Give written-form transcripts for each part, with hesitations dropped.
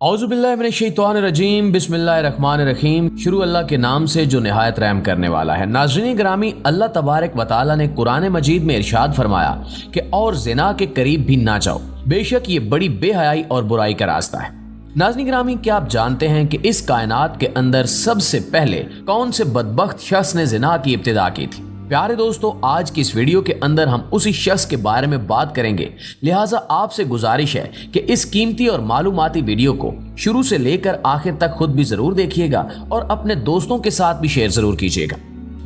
औज़ुबिल्लाहिमिनश्शैतानिर्रजीम बिस्मिल्लाहिर्रहमानिर्रहीम। शुरू अल्लाह के नाम से जो निहायत रहम करने वाला है। नाज़रीन ग्रामी, अल्लाह तबारक व तआला ने कुरान मजीद में इरशाद फरमाया कि और ज़िना के करीब भी ना जाओ, बेशक ये बड़ी बेहयाई और बुराई का रास्ता है। नाज़रीन ग्रामी, क्या आप जानते हैं कि इस कायनात के अंदर सबसे पहले कौन से बदबख्त शख्स ने ज़िना की इब्तिदा की थी? प्यारे दोस्तों, आज की इस वीडियो के अंदर हम उसी शख्स के बारे में बात करेंगे। लिहाजा आपसे गुजारिश है कि इस कीमती और मालूमाती वीडियो को शुरू से लेकर आखिर तक खुद भी जरूर देखिएगा और अपने दोस्तों के साथ भी शेयर जरूर कीजिएगा।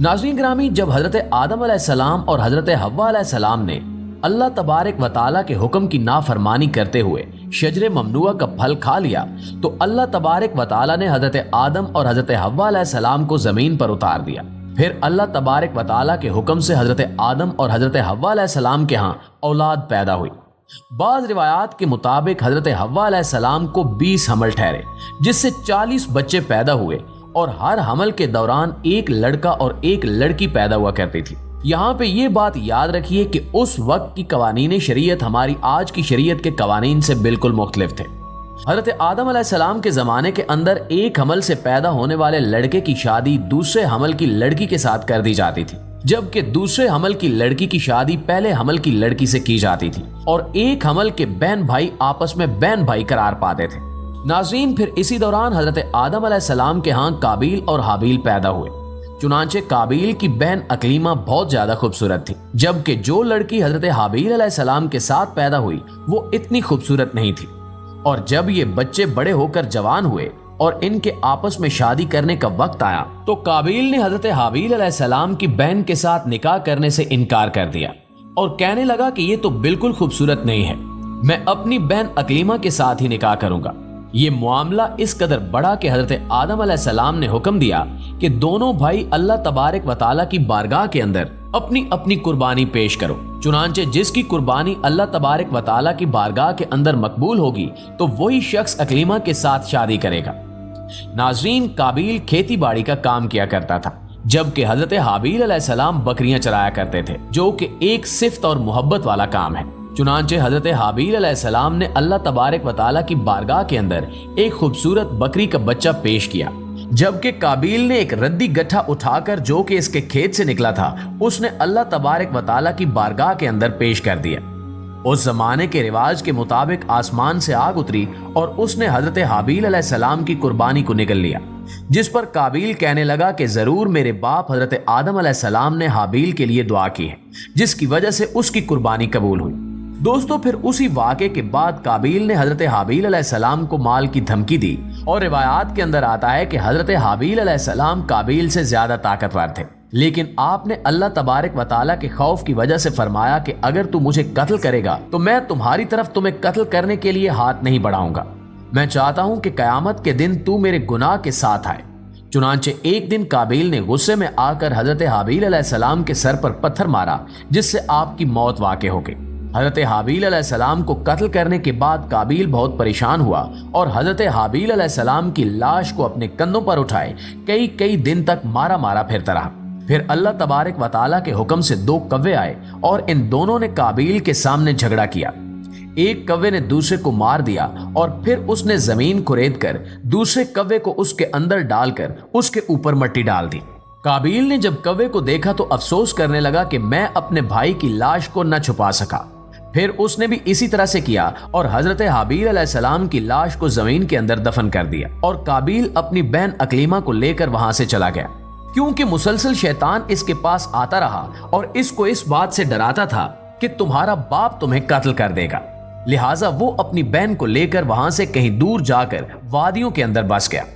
नाज़रीन ग्रामी, जब हजरत आदम अलैहिस्सलाम और हजरत हव्वा अलैहिस्सलाम ने अल्लाह तबारक व तआला के हुक्म की नाफरमानी करते हुए शजरे ममनुआ का फल खा लिया, तो अल्लाह तबारक व तआला ने हजरत आदम और हजरत हव्वा अलैहिस्सलाम को जमीन पर उतार दिया। फिर अल्लाह तबारक व तआला के हुक्म से हजरत आदम और हजरत हव्वा अलैहिस्सलाम के यहाँ औलाद पैदा हुई। बाज़ रिवायात के मुताबिक हजरत हव्वा अलैहिस्सलाम को 20 हमल ठहरे, जिससे 40 बच्चे पैदा हुए और हर हमल के दौरान एक लड़का और एक लड़की पैदा हुआ करती थी। यहाँ पे ये बात याद रखिए कि उस वक्त की कवानीन शरीयत हमारी आज की शरीयत के कवानीन से बिल्कुल मुख्तलिफ थे। हजरत आदम अलैहिस्सलाम के ज़माने के अंदर एक हमल से पैदा होने वाले लड़के की शादी दूसरे हमल की लड़की के साथ कर दी जाती थी, जबकि दूसरे हमल की लड़की की शादी पहले हमल की लड़की से की जाती थी और एक हमल के बहन भाई आपस में बहन भाई करार पाते थे। नाज़रीन, फिर इसी दौरान हजरत आदम अलैहिस्सलाम के यहाँ काबिल और हाबिल पैदा हुए। चुनांचे काबिल की बहन अकलीमा बहुत ज्यादा खूबसूरत थी, जबकि जो लड़की हजरत हाबिल अलैहिस्सलाम के साथ पैदा हुई वो इतनी खूबसूरत नहीं थी। और जब ये बच्चे बड़े होकर जवान हुए और इनके आपस में शादी करने का वक्त आया, तो काबिल ने हजरत हाबिल अलैहिस्सलाम की बहन के साथ निकाह करने से इनकार कर दिया और कहने लगा कि ये तो बिल्कुल खूबसूरत नहीं है, मैं अपनी बहन अकलीमा के साथ ही निकाह करूंगा। ये मामला इस कदर बढ़ा कि हजरत आदम अलैहिस्सलाम ने हुक्म दिया कि दोनों भाई अल्लाह तबारक व तआला की बारगाह के अंदर अपनी अपनी कुर्बानी पेश करो। चुनांचे जिसकी कुर्बानी अल्लाह तबारक व तआला की बारगाह के अंदर मकबूल होगी तो वही शख्स अकलीमा के साथ शादी करेगा। नाज़रीन, काबिल खेती बाड़ी का काम किया करता था, जबकि हजरत हाबिल अलैहिस्सलाम बकरियां चराया करते थे, जो कि एक सिफ्त और मोहब्बत वाला काम है। चुनांचे हजरत हाबिल अलैहिस्सलाम ने अल्लाह तबारक व तआला की बारगाह के अंदर एक खूबसूरत बकरी का बच्चा पेश किया, जबकि काबिल ने एक रद्दी गट्ठा उठाकर जो कि इसके खेत से निकला था उसने अल्लाह तबारक व तआला की बारगाह के अंदर पेश कर दिया। उस जमाने के रिवाज के मुताबिक आसमान से आग उतरी और उसने हजरत हाबिल अलैहिस्सलाम की कुर्बानी को निगल लिया, जिस पर काबिल कहने लगा कि जरूर मेरे बाप हजरत आदम अलैहिस्सलाम ने हाबिल के लिए दुआ की है, जिसकी वजह से उसकी कुर्बानी कबूल हुई। दोस्तों, फिर उसी वाक़े के बाद काबिल ने हजरत हाबिल अलैहिस्सलाम को माल की धमकी दी और रिवायात के अंदर आता है कि हजरत हाबिल अलैहिस्सलाम काबिल से ज्यादा ताकतवर थे, लेकिन आपने अल्लाह तबारक व तआला के खौफ की वजह से फरमाया कि अगर तू मुझे कत्ल करेगा तो मैं तुम्हारी तरफ तुम्हें कत्ल करने के लिए हाथ नहीं बढ़ाऊंगा। मैं चाहता हूं कि कयामत के दिन तू मेरे गुनाह के साथ आए। चुनांचे एक दिन काबिल ने गुस्से में आकर हजरत हाबिल अलैहिस्सलाम के सर पर पत्थर मारा, जिससे आपकी मौत वाक़ हो गई। हजरत हाबिल अलैहिस्सलाम को कत्ल करने के बाद काबिल बहुत परेशान हुआ और हजरत हाबिल अलैहिस्सलाम की लाश को अपने कंधों पर उठाए कई दिन तक मारा मारा फिरता रहा। फिर अल्लाह तबारक व तआला के हुक्म से 2 कव्वे आए और इन दोनों ने काबिल के सामने झगड़ा किया। एक कव्वे ने दूसरे को मार दिया और फिर उसने जमीन खुरेद कर दूसरे कव्वे को उसके अंदर डालकर उसके ऊपर मिट्टी डाल दी। काबिल ने जब कव्वे को देखा तो अफसोस करने लगा कि मैं अपने भाई की लाश को न छुपा सका। फिर उसने भी इसी तरह से किया और हजरत हाबिल अलैहिस्सलाम की लाश को जमीन के अंदर दफन कर दिया और काबिल अपनी बहन अकलीमा को लेकर वहां से चला गया, क्योंकि मुसलसल शैतान इसके पास आता रहा और इसको इस बात से डराता था कि तुम्हारा बाप तुम्हें कत्ल कर देगा। लिहाजा वो अपनी बहन को लेकर वहां से कहीं दूर जाकर वादियों के अंदर बस गया।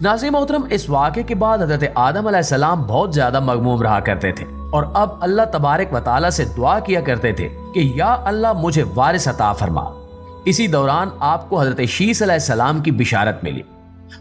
नाज़रीन मोहतरम, इस वाक़े के बाद हजरत आदम अलैहिस्सलाम बहुत ज्यादा मगमूम रहा करते थे और अब अल्लाह तबारक व तआला से दुआ किया करते थे कि या अल्लाह मुझे वारिस अता फरमा। इसी दौरान आपको हजरत शीस अलैहिस्सलाम की बिशारत मिली।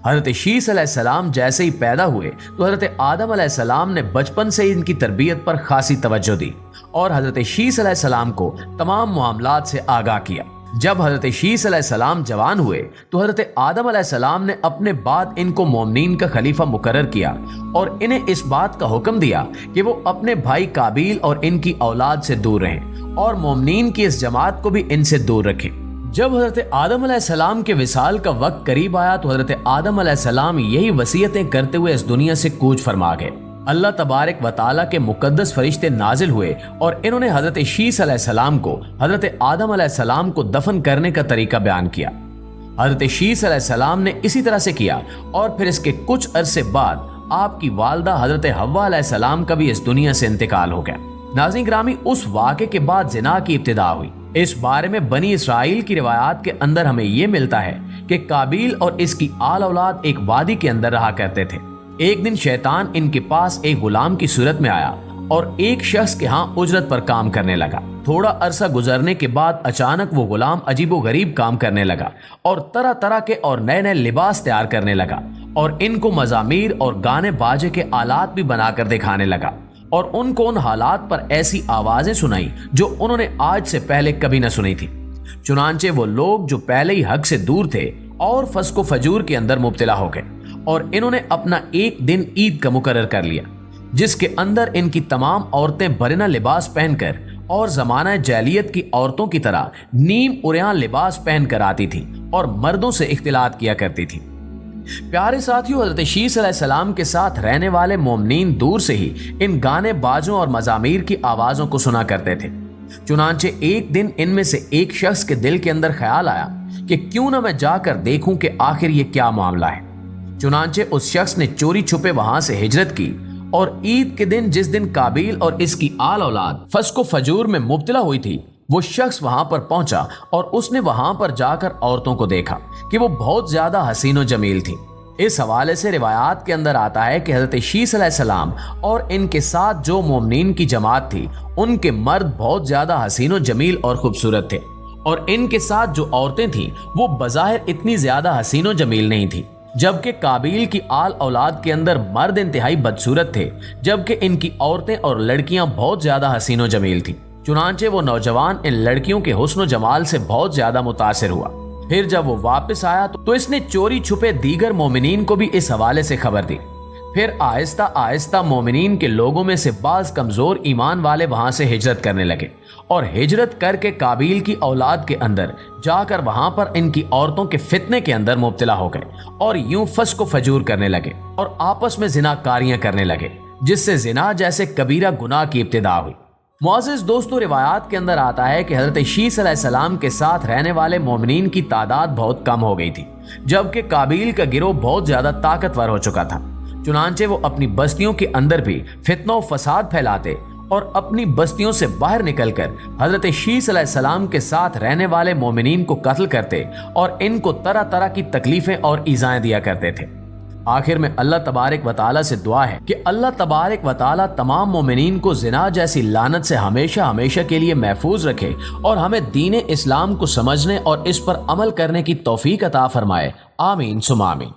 हजरत शीस अलैहिस्सलाम जैसे ही पैदा हुए तो हजरत आदम अलैहिस्सलाम ने बचपन से ही इनकी तरबियत पर खासी तवज्जो दी और हजरत शीस अलैहिस्सलाम को तमाम मामलात से आगाह किया। जब हजरत शीस अलैहिस्सलाम जवान हुए तो हजरत आदम अलैहिस्सलाम ने अपने बाद इनको मोमिनीन का खलीफा मुकर्रर किया और इन्हें इस बात का हुक्म दिया कि वो अपने भाई काबिल और इनकी औलाद से दूर रहें और मोमिनीन की इस जमात को भी इनसे दूर रखें। जब हजरत आदम अलैहिस्सलाम के विसाल का वक्त करीब आया तो हजरत आदम अलैहिस्सलाम यही वसीयतें करते हुए इस दुनिया से कूच फरमा गए। अल्लाह तबारक व तआला के मुकद्दस फरिश्ते नाजिल हुए और इन्होंने हजरत शीस अलैहिस्सलाम को हजरत आदम अलैहिस्सलाम को दफन करने का तरीका बयान किया। हजरत शीस अलैहिस्सलाम ने इसी तरह से किया और फिर इसके कुछ अरसे बाद आपकी वालदा हजरत हव्वा अलैहिस्सलाम का भी इस दुनिया से इंतकाल हो गया। नाज़रीन ग्रामी, उस वाक़े के बाद ज़िना की इब्तिदा हुई। इस बारे में बनी इसराइल की रिवायात के अंदर हमें यह मिलता है कि काबिल और इसकी आल औलाद एक वादी के अंदर रहा करते थे। एक दिन शैतान इनके पास एक गुलाम की सूरत में आया और एक शख्स के यहाँ उजरत पर काम करने लगा। थोड़ा अरसा गुजरने के बाद अचानक वो गुलाम अजीबो गरीब काम करने लगा और तरह तरह के और नए नए लिबास तैयार करने लगा और इनको मजामीर और गाने बाजे के आलात भी बनाकर दिखाने लगा और उनको उन हालात पर ऐसी आवाजें सुनाई जो उन्होंने आज से पहले कभी न सुनी थी। चुनांचे वो लोग जो पहले ही हक से दूर थे और फस्को फजूर के अंदर मुब्तला हो गए और इन्होंने अपना एक दिन ईद का मुकर्रर कर लिया जिसके अंदर इनकी तमाम औरतें बरना लिबास पहनकर और जमाना जैलियत की औरतों की तरह नीम उरियान लिबास पहनकर आती थी और मर्दों से इख्तिलात किया करती थी। प्यारे साथियों, हजरत शीस अलैहिस्सलाम के साथ रहने वाले मोमिनीन दूर से ही इन गाने बाजों और मजामीर की आवाजों को सुना करते थे। चुनांचे एक दिन इनमें से एक शख्स के दिल के अंदर ख्याल आया कि क्यों ना मैं जाकर देखूं कि आखिर ये क्या मामला है। चुनांचे उस शख्स ने चोरी छुपे वहां से हिजरत की और ईद के दिन जिस दिन काबिल और इसकी आल औलाद फस्को फजूर में मुब्तला हुई थी, वो शख्स वहां पर पहुंचा और उसने वहां पर जाकर औरतों को देखा कि वो बहुत ज्यादा हसीनो जमील थी। इस हवाले से रिवायात के अंदर आता है कि हजरत शीस अलैहिस्सलाम और इनके साथ जो मोमिनीन की जमात थी उनके मर्द बहुत ज्यादा हसीनो जमील और खूबसूरत थे और इनके साथ जो औरतें थीं वो बज़ाहिर इतनी ज्यादा हसीनो जमील नहीं थी। जबकि काबिल की आल औलाद के अंदर मर्द इंतहाई बदसूरत थे जबकि इनकी औरतें और लड़कियां बहुत ज्यादा हसीनो जमील थी। चुनांचे वो नौजवान इन लड़कियों के हुस्न जमाल से बहुत ज्यादा मुतासिर हुआ। फिर जब वो वापस आया तो इसने चोरी छुपे दीगर मोमिनीन को भी इस हवाले से खबर दी। फिर आहिस्ता आहिस्ता मोमिनीन के लोगों में से बाज कमजोर ईमान वाले वहां से हिजरत करने लगे और हिजरत करके काबिल की औलाद के अंदर जाकर वहां पर इनकी औरतों के फितने के अंदर मुब्तला हो गए और यूं फस्को फजूर करने लगे और आपस में जिनाकारियां करने लगे, जिससे जिना जैसे कबीरा गुनाह की इब्तिदा हुई। मुअज़्ज़िज़ दोस्तों, रिवायात के अंदर आता है कि हजरत शीस अलैहिस्सलाम के साथ रहने वाले मोमिनीन की तादाद बहुत कम हो गई थी जबकि काबिल का गिरोह बहुत ज्यादा ताकतवर हो चुका था। चुनांचे वो अपनी बस्तियों के अंदर भी फितना और फसाद फैलाते और अपनी बस्तियों से बाहर निकलकर हजरत शीस अलैहिस्सलाम के साथ रहने वाले मोमिनीन को कत्ल करते और इनको तरह तरह की तकलीफें और ईज़ाएं दिया करते थे। आखिर में अल्लाह तबारक व तआला से दुआ है कि अल्लाह तबारक व तआला तमाम मोमिनीन को जिना जैसी लानत से हमेशा हमेशा के लिए महफूज रखे और हमें दीन इस्लाम को समझने और इस पर अमल करने की तौफीक अता फरमाए। आमीन सुमा आमीन।